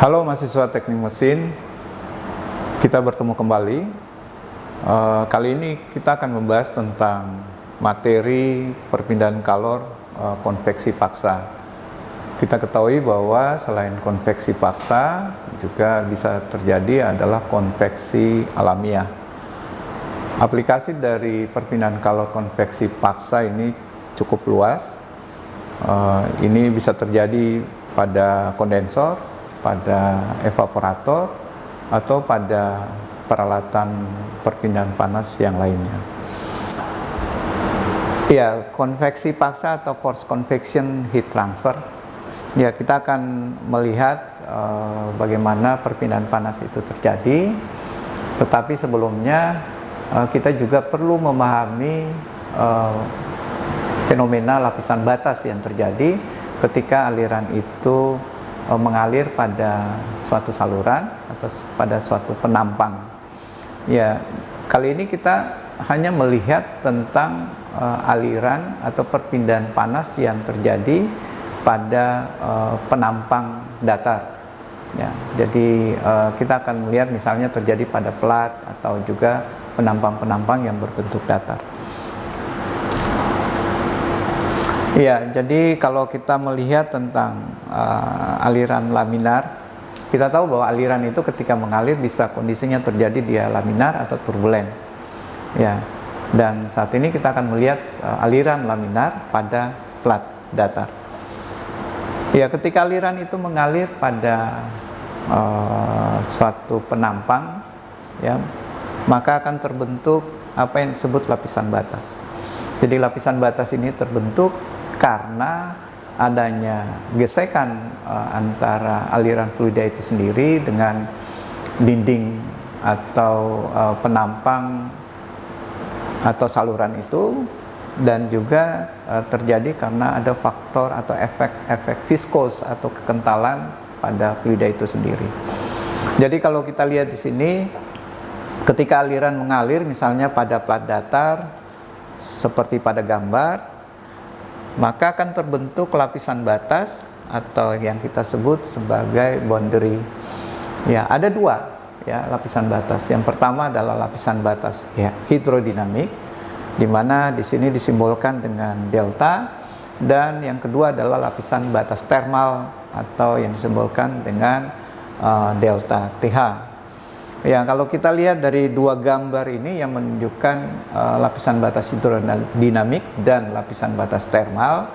Halo mahasiswa teknik mesin, kita bertemu kembali. Kali ini kita akan membahas tentang materi perpindahan kalor konveksi paksa. Kita ketahui bahwa selain konveksi paksa juga bisa terjadi adalah konveksi alamiah. Aplikasi dari perpindahan kalor konveksi paksa ini cukup luas. Ini bisa terjadi pada kondensor, pada evaporator, atau pada peralatan perpindahan panas yang lainnya. Ya, konveksi paksa atau forced convection heat transfer. Ya, kita akan melihat bagaimana perpindahan panas itu terjadi. Tetapi sebelumnya kita juga perlu memahami fenomena lapisan batas yang terjadi ketika aliran itu mengalir pada suatu saluran atau pada suatu penampang. Ya, kali ini kita hanya melihat tentang aliran atau perpindahan panas yang terjadi pada penampang datar. Ya, jadi kita akan melihat misalnya terjadi pada plat atau juga penampang-penampang yang berbentuk datar. Ya, jadi kalau kita melihat tentang aliran laminar, kita tahu bahwa aliran itu ketika mengalir bisa kondisinya terjadi dia laminar atau turbulen. Ya, dan saat ini kita akan melihat aliran laminar pada plat datar. Ya, ketika aliran itu mengalir pada suatu penampang, ya, maka akan terbentuk apa yang disebut lapisan batas. Jadi lapisan batas ini terbentuk karena adanya gesekan antara aliran fluida itu sendiri dengan dinding atau penampang atau saluran itu, dan juga terjadi karena ada faktor atau efek viskos atau kekentalan pada fluida itu sendiri. Jadi kalau kita lihat di sini, ketika aliran mengalir misalnya pada plat datar seperti pada gambar, maka akan terbentuk lapisan batas atau yang kita sebut sebagai boundary. Ya, ada dua ya lapisan batas. Yang pertama adalah lapisan batas ya hidrodinamik, di mana di sini disimbolkan dengan delta, dan yang kedua adalah lapisan batas termal atau yang disimbolkan dengan delta TH. Ya, kalau kita lihat dari dua gambar ini yang menunjukkan lapisan batas hidrodinamik dan lapisan batas termal,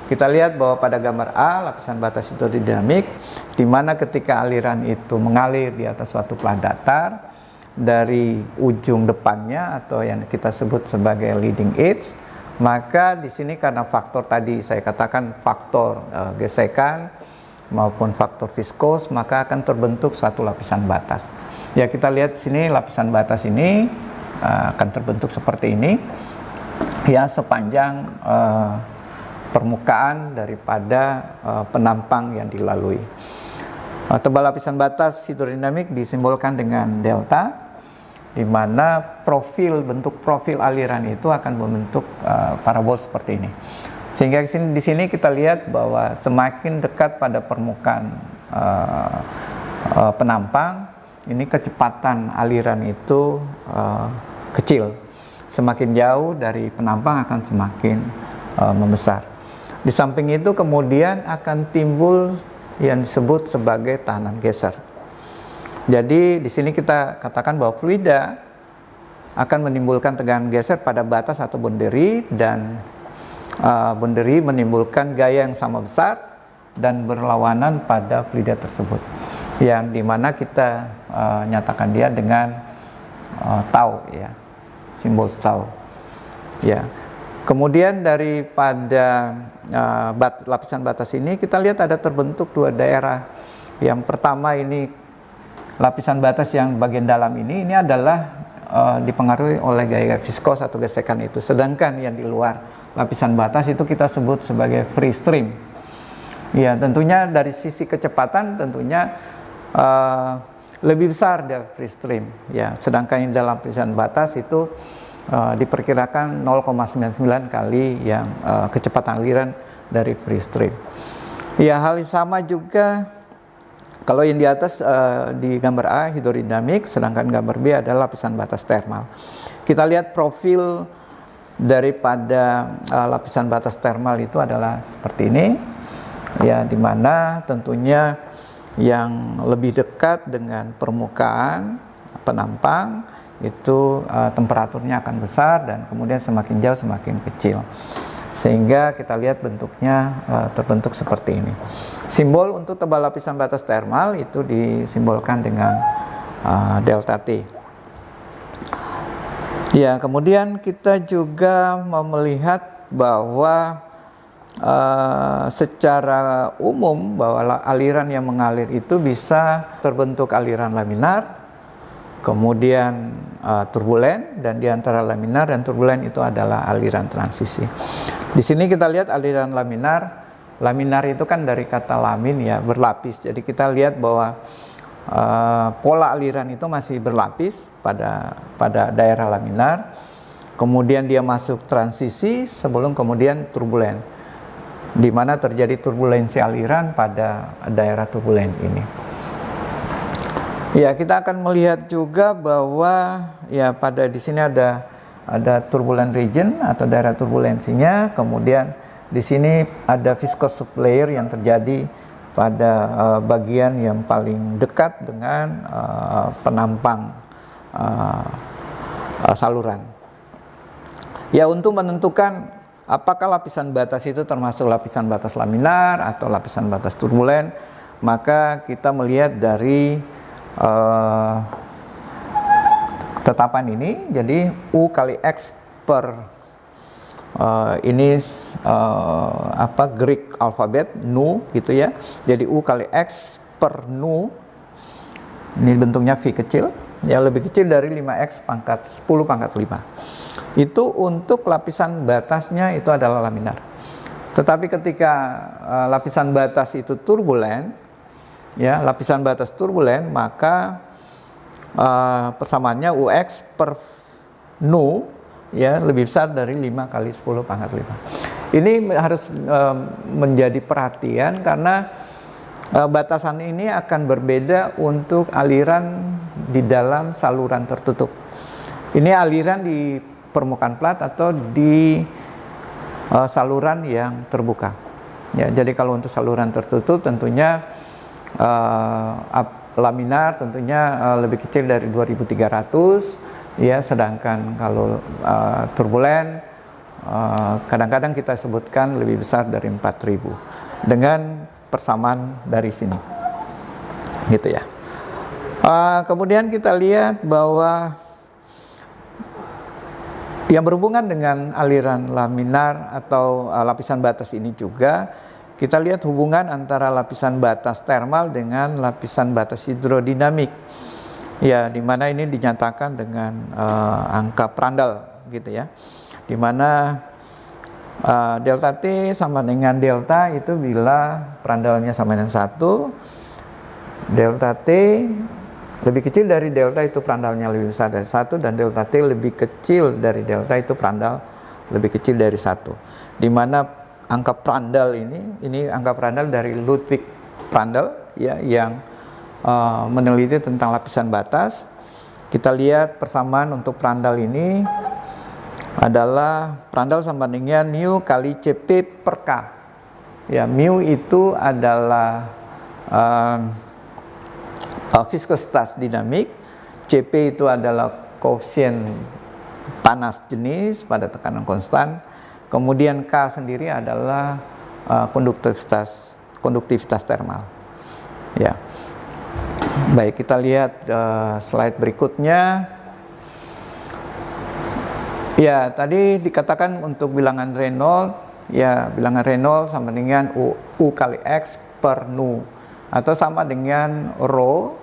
kita lihat bahwa pada gambar A lapisan batas hidrodinamik, di mana ketika aliran itu mengalir di atas suatu plat datar dari ujung depannya atau yang kita sebut sebagai leading edge, maka di sini karena faktor tadi saya katakan faktor gesekan maupun faktor viskos, maka akan terbentuk suatu lapisan batas. Ya, kita lihat di sini lapisan batas ini akan terbentuk seperti ini ya sepanjang permukaan daripada penampang yang dilalui. Tebal lapisan batas hidrodinamik disimbolkan dengan delta, di mana bentuk profil aliran itu akan membentuk parabol seperti ini. Sehingga di sini kita lihat bahwa semakin dekat pada permukaan penampang, ini kecepatan aliran itu kecil. Semakin jauh dari penampang akan semakin membesar. Di samping itu kemudian akan timbul yang disebut sebagai tahanan geser. Jadi di sini kita katakan bahwa fluida akan menimbulkan tegangan geser pada batas atau boundary, dan boundary menimbulkan gaya yang sama besar dan berlawanan pada fluida tersebut, yang dimana kita nyatakan dia dengan tau ya, simbol tau ya. Kemudian daripada lapisan batas ini kita lihat ada terbentuk dua daerah. Yang pertama ini lapisan batas yang bagian dalam ini adalah dipengaruhi oleh gaya viskos atau gesekan itu, sedangkan yang di luar lapisan batas itu kita sebut sebagai free stream. Ya, tentunya dari sisi kecepatan tentunya lebih besar dari free stream ya, sedangkan yang dalam lapisan batas itu diperkirakan 0,99 kali yang kecepatan aliran dari free stream. Ya, hal yang sama juga Kalau yang di atas di gambar A hidrodinamik, sedangkan gambar B adalah lapisan batas termal. Kita lihat profil daripada lapisan batas termal itu adalah seperti ini, ya, dimana tentunya yang lebih dekat dengan permukaan penampang itu temperaturnya akan besar, dan kemudian semakin jauh semakin kecil, sehingga kita lihat bentuknya terbentuk seperti ini. Simbol untuk tebal lapisan batas termal itu disimbolkan dengan delta T. Ya, kemudian kita juga mau melihat bahwa secara umum bahwa aliran yang mengalir itu bisa terbentuk aliran laminar, kemudian turbulen, dan di antara laminar dan turbulen itu adalah aliran transisi. Di sini kita lihat aliran laminar. Laminar itu kan dari kata lamin, ya, berlapis. Jadi kita lihat bahwa pola aliran itu masih berlapis pada daerah laminar, kemudian dia masuk transisi sebelum kemudian turbulen, di mana terjadi turbulensi aliran pada daerah turbulen ini. Ya, kita akan melihat juga bahwa ya pada di sini ada turbulent region atau daerah turbulensinya, kemudian di sini ada viscous sublayer yang terjadi pada bagian yang paling dekat dengan penampang saluran. Ya, untuk menentukan apakah lapisan batas itu termasuk lapisan batas laminar atau lapisan batas turbulen, maka kita melihat dari tetapan ini. Jadi U kali X per ini Greek alfabet nu gitu ya. Jadi U kali X per nu, ini bentuknya V kecil, ya, lebih kecil dari 5X pangkat 10 pangkat 5. Itu untuk lapisan batasnya itu adalah laminar. Tetapi ketika lapisan batas itu turbulen, ya, lapisan batas turbulen, maka persamaannya UX per nu, ya, lebih besar dari 5 kali 10 pangkat 5. Ini harus menjadi perhatian karena batasan ini akan berbeda untuk aliran di dalam saluran tertutup. Ini aliran di permukaan plat atau di saluran yang terbuka. Ya, jadi kalau untuk saluran tertutup tentunya laminar tentunya lebih kecil dari 2300. Ya, sedangkan kalau turbulen kadang-kadang kita sebutkan lebih besar dari 4000 dengan persamaan dari sini, gitu ya. Kemudian kita lihat bahwa yang berhubungan dengan aliran laminar atau lapisan batas ini juga kita lihat hubungan antara lapisan batas termal dengan lapisan batas hidrodinamik. Ya, di mana ini dinyatakan dengan angka Prandtl, gitu ya. Di mana delta T sama dengan delta itu bila Prandtl-nya sama dengan 1, delta T lebih kecil dari delta itu Prandtl-nya lebih besar dari 1, dan delta T lebih kecil dari delta itu Prandtl lebih kecil dari 1. Di mana angka Prandtl ini angka Prandtl dari Ludwig Prandtl, ya, yang meneliti tentang lapisan batas. Kita lihat persamaan untuk Prandtl ini adalah Prandtl sama dengan mu kali Cp per K. Ya, mu itu adalah viskositas dinamik, Cp itu adalah koefisien panas jenis pada tekanan konstan, kemudian K sendiri adalah konduktivitas termal. Ya. Baik, kita lihat slide berikutnya. Ya, tadi dikatakan untuk bilangan Reynolds, ya, bilangan Reynolds sama dengan U kali X per nu, atau sama dengan rho,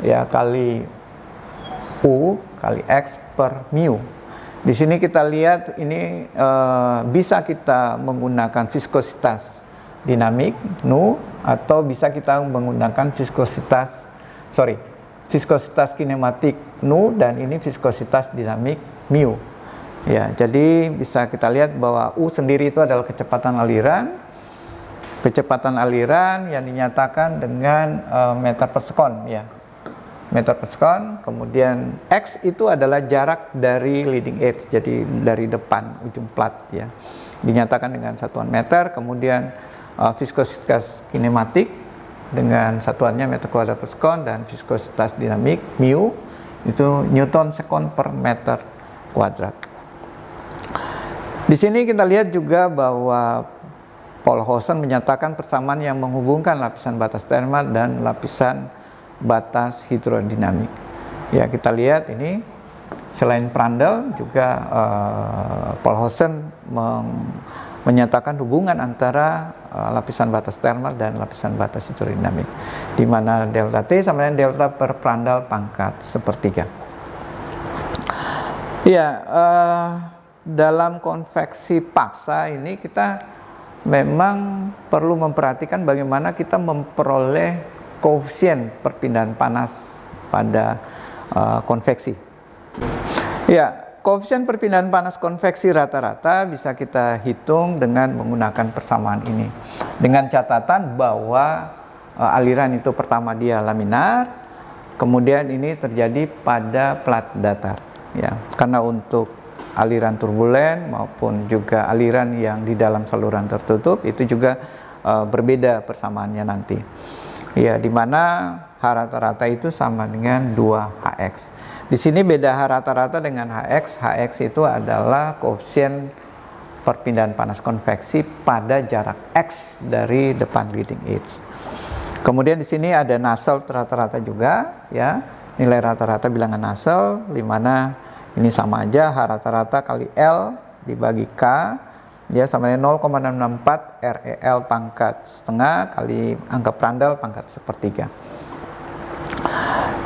ya, kali U kali X per mu. Di sini kita lihat ini bisa kita menggunakan viskositas dinamik nu, atau bisa kita menggunakan viskositas kinematik nu, dan ini viskositas dinamik mu. Ya, jadi bisa kita lihat bahwa U sendiri itu adalah kecepatan aliran, Kecepatan aliran yang dinyatakan dengan meter per sekon, ya, meter per sekon. Kemudian X itu adalah jarak dari leading edge, jadi dari depan ujung plat, ya, dinyatakan dengan satuan meter. Kemudian viskositas kinematik dengan satuannya meter kuadrat per sekon, dan viskositas dinamik mu itu newton sekon per meter kuadrat. Di sini kita lihat juga bahwa Polhausen menyatakan persamaan yang menghubungkan lapisan batas termal dan lapisan batas hidrodinamik. Ya, kita lihat ini selain Prandtl juga Polhausen menyatakan hubungan antara lapisan batas termal dan lapisan batas hidrodinamik, di mana delta T sama dengan delta per Prandtl pangkat sepertiga. Ya, dalam konveksi paksa ini kita memang perlu memperhatikan bagaimana kita memperoleh koefisien perpindahan panas pada konveksi. Ya, koefisien perpindahan panas konveksi rata-rata bisa kita hitung dengan menggunakan persamaan ini, dengan catatan bahwa aliran itu pertama dia laminar, kemudian ini terjadi pada plat datar, ya, karena untuk aliran turbulen maupun juga aliran yang di dalam saluran tertutup itu juga berbeda persamaannya nanti, ya, di mana H rata-rata itu sama dengan 2Hx. Di sini beda H rata-rata dengan Hx. Hx itu adalah koefisien perpindahan panas konveksi pada jarak X dari depan leading edge. Kemudian di sini ada Nusselt rata-rata juga, ya, nilai rata-rata bilangan Nusselt, di mana ini sama aja, H rata-rata kali L dibagi K, ya, sama dengan 0,664 REL pangkat setengah kali angka Prandtl pangkat sepertiga.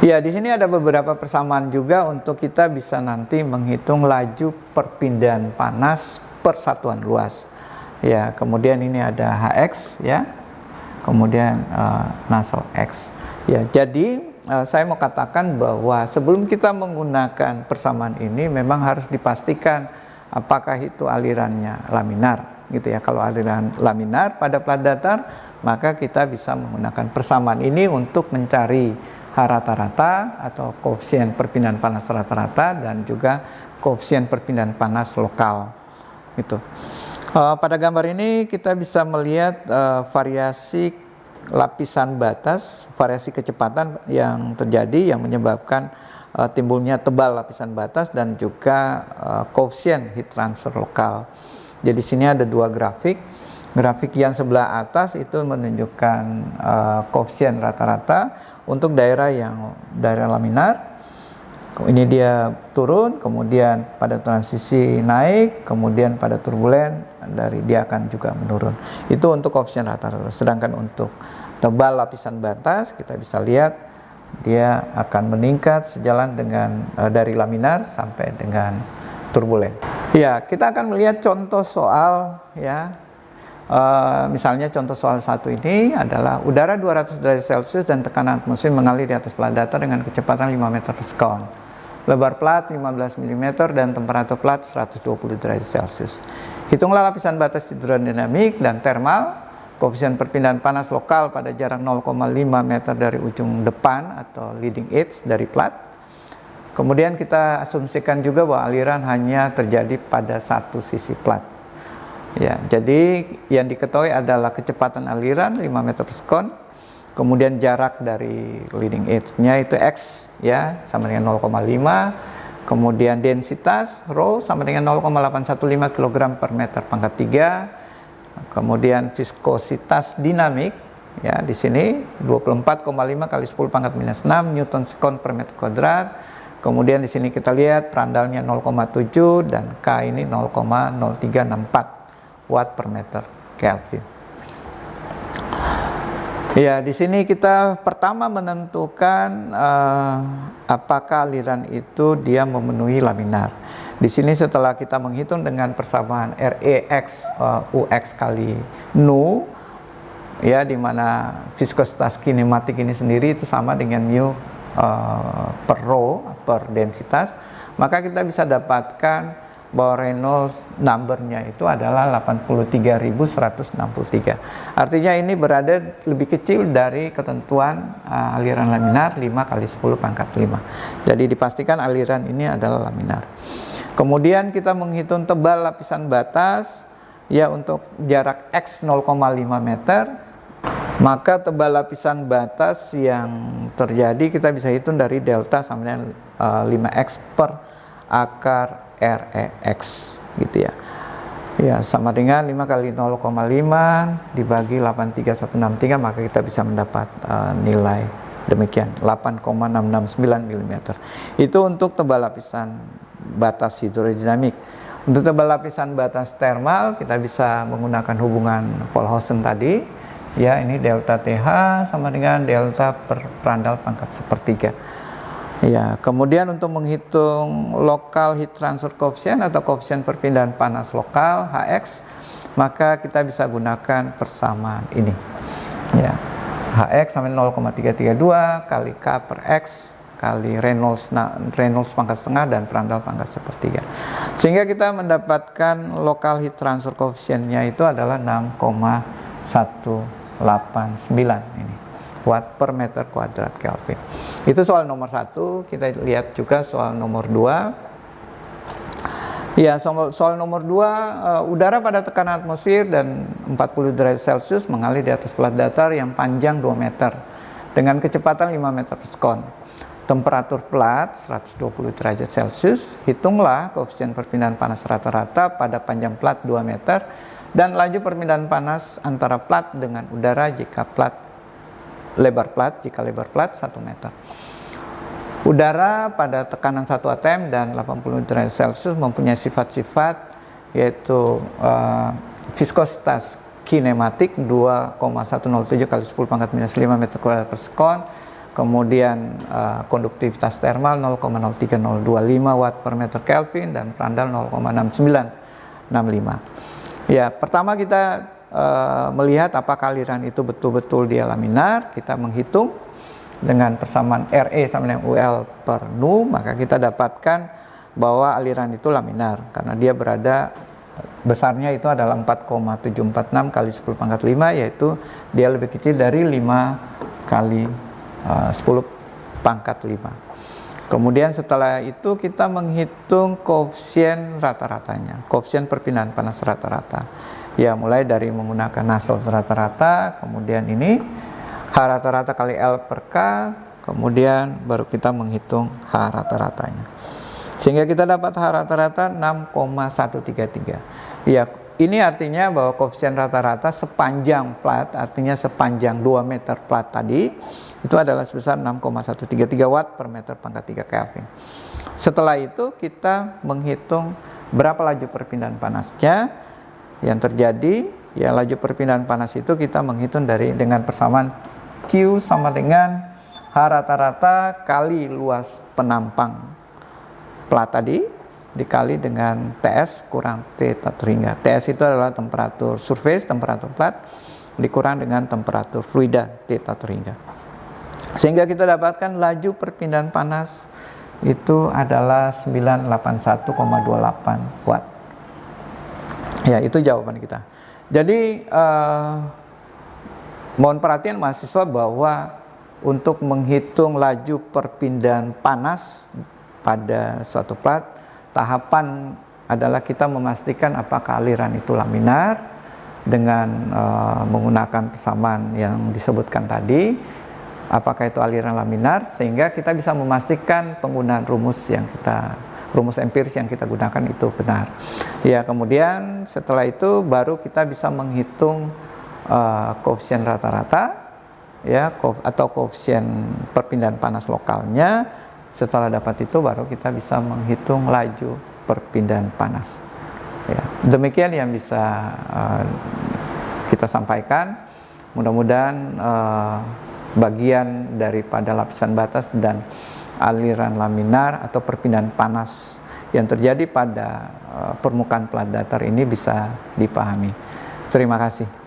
Ya, di sini ada beberapa persamaan juga untuk kita bisa nanti menghitung laju perpindahan panas per satuan luas. Ya, kemudian ini ada Hx, ya, kemudian Nusselt X. Ya, jadi saya mau katakan bahwa sebelum kita menggunakan persamaan ini memang harus dipastikan apakah itu alirannya laminar, gitu ya. Kalau aliran laminar pada plat datar, maka kita bisa menggunakan persamaan ini untuk mencari H rata-rata atau koefisien perpindahan panas rata-rata dan juga koefisien perpindahan panas lokal, gitu. Pada gambar ini kita bisa melihat variasi lapisan batas, variasi kecepatan yang terjadi yang menyebabkan timbulnya tebal lapisan batas dan juga koefisien heat transfer lokal. Jadi sini ada dua grafik. Grafik yang sebelah atas itu menunjukkan koefisien rata-rata untuk daerah laminar. Ini dia turun, kemudian pada transisi naik, kemudian pada turbulen dia akan juga menurun. Itu untuk koefisien rata-rata. Sedangkan untuk tebal lapisan batas kita bisa lihat dia akan meningkat sejalan dengan dari laminar sampai dengan turbulen. Ya, kita akan melihat contoh soal, ya. Misalnya contoh soal 1 ini adalah udara 200 derajat Celcius dan tekanan atmosfer mengalir di atas plat datar dengan kecepatan 5 meter per sekon. Lebar plat 15 mm dan temperatur plat 120 derajat Celcius. Hitunglah lapisan batas hidrodinamik dan termal, koefisien perpindahan panas lokal pada jarak 0,5 meter dari ujung depan atau leading edge dari plat. Kemudian kita asumsikan juga bahwa aliran hanya terjadi pada satu sisi plat. Ya, jadi yang diketahui adalah kecepatan aliran 5 meter per sekon, kemudian jarak dari leading edge-nya itu X, ya, sama dengan 0,5, kemudian densitas rho sama dengan 0,815 kg per meter pangkat 3, kemudian viskositas dinamik, ya, di sini 24,5 kali 10 pangkat minus 6 newton sekon per meter kuadrat. Kemudian di sini kita lihat Prandtl-nya 0,7 dan K ini 0,0364 watt per meter Kelvin. Ya, di sini kita pertama menentukan apakah aliran itu dia memenuhi laminar. Di sini setelah kita menghitung dengan persamaan Rex Ux kali nu, ya, di mana viskositas kinematik ini sendiri itu sama dengan mu per rho per densitas, maka kita bisa dapatkan bahwa Reynolds number-nya itu adalah 83.163. Artinya ini berada lebih kecil dari ketentuan aliran laminar 5 kali 10 pangkat 5. Jadi dipastikan aliran ini adalah laminar. Kemudian kita menghitung tebal lapisan batas, ya untuk jarak X 0,5 meter, maka tebal lapisan batas yang terjadi kita bisa hitung dari delta sama dengan 5X per akar REX gitu ya. Ya, sama dengan 5 kali 0,5 dibagi 83163, maka kita bisa mendapat nilai demikian, 8,669 mm. Itu untuk tebal lapisan batas hidrodinamik. Untuk tebal lapisan batas termal kita bisa menggunakan hubungan Polhausen tadi. Ya, ini delta TH sama dengan delta per perandal pangkat sepertiga. Ya, kemudian untuk menghitung local heat transfer coefficient atau koefisien perpindahan panas lokal HX, maka kita bisa gunakan persamaan ini. Ya, HX sama 0,332 kali K per X kali Reynolds pangkat setengah dan perandal pangkat sepertiga. Sehingga kita mendapatkan local heat transfer coefficient-nya itu adalah 6,189 ini. Watt per meter kuadrat Kelvin. Itu soal nomor 1. Kita lihat juga soal nomor 2. Ya, soal nomor 2, udara pada tekanan atmosfer dan 40 derajat Celcius mengalir di atas plat datar yang panjang 2 meter dengan kecepatan 5 meter per sekon. Temperatur plat 120 derajat Celcius. Hitunglah koefisien perpindahan panas rata-rata pada panjang plat 2 meter dan laju perpindahan panas antara plat dengan udara jika lebar plat 1 meter. Udara pada tekanan 1 atm dan 80 derajat Celcius mempunyai sifat-sifat yaitu viskositas kinematik 2,107 kali 10 pangkat minus 5 meter kuadrat per sekon, kemudian konduktivitas termal 0,03025 watt per meter Kelvin dan perandal 0,6965. Ya, pertama kita melihat apakah aliran itu betul-betul dia laminar. Kita menghitung dengan persamaan RE sama dengan UL per nu, maka kita dapatkan bahwa aliran itu laminar karena dia berada besarnya itu adalah 4,746 kali 10 pangkat 5, yaitu dia lebih kecil dari 5 kali 10 pangkat 5. Kemudian setelah itu kita menghitung koefisien rata-ratanya, koefisien perpindahan panas rata-rata. Ya, mulai dari menggunakan Nusselt rata-rata, kemudian ini H rata-rata kali L per K, kemudian baru kita menghitung H rata-ratanya. Sehingga kita dapat H rata-rata 6,133. Ya, ini artinya bahwa koefisien rata-rata sepanjang plat, artinya sepanjang 2 meter plat tadi, itu adalah sebesar 6,133 watt per meter pangkat 3 Kelvin. Setelah itu kita menghitung berapa laju perpindahan panasnya yang terjadi. Ya, laju perpindahan panas itu kita menghitung dengan persamaan Q sama dengan H rata-rata kali luas penampang plat tadi dikali dengan TS kurang T tatu hingga. TS itu adalah temperatur surface, temperatur plat, dikurang dengan temperatur fluida T tatu hingga. Sehingga kita dapatkan laju perpindahan panas itu adalah 981,28 watt. Ya, itu jawaban kita. Jadi mohon perhatian mahasiswa bahwa untuk menghitung laju perpindahan panas pada suatu plat, tahapan adalah kita memastikan apakah aliran itu laminar dengan menggunakan persamaan yang disebutkan tadi, apakah itu aliran laminar, sehingga kita bisa memastikan penggunaan rumus empiris yang kita gunakan itu benar. Ya, kemudian setelah itu baru kita bisa menghitung koefisien rata-rata, ya, atau koefisien perpindahan panas lokalnya. Setelah dapat itu baru kita bisa menghitung laju perpindahan panas. Ya, demikian yang bisa kita sampaikan. Mudah-mudahan bagian daripada lapisan batas dan aliran laminar atau perpindahan panas yang terjadi pada permukaan plat datar ini bisa dipahami. Terima kasih.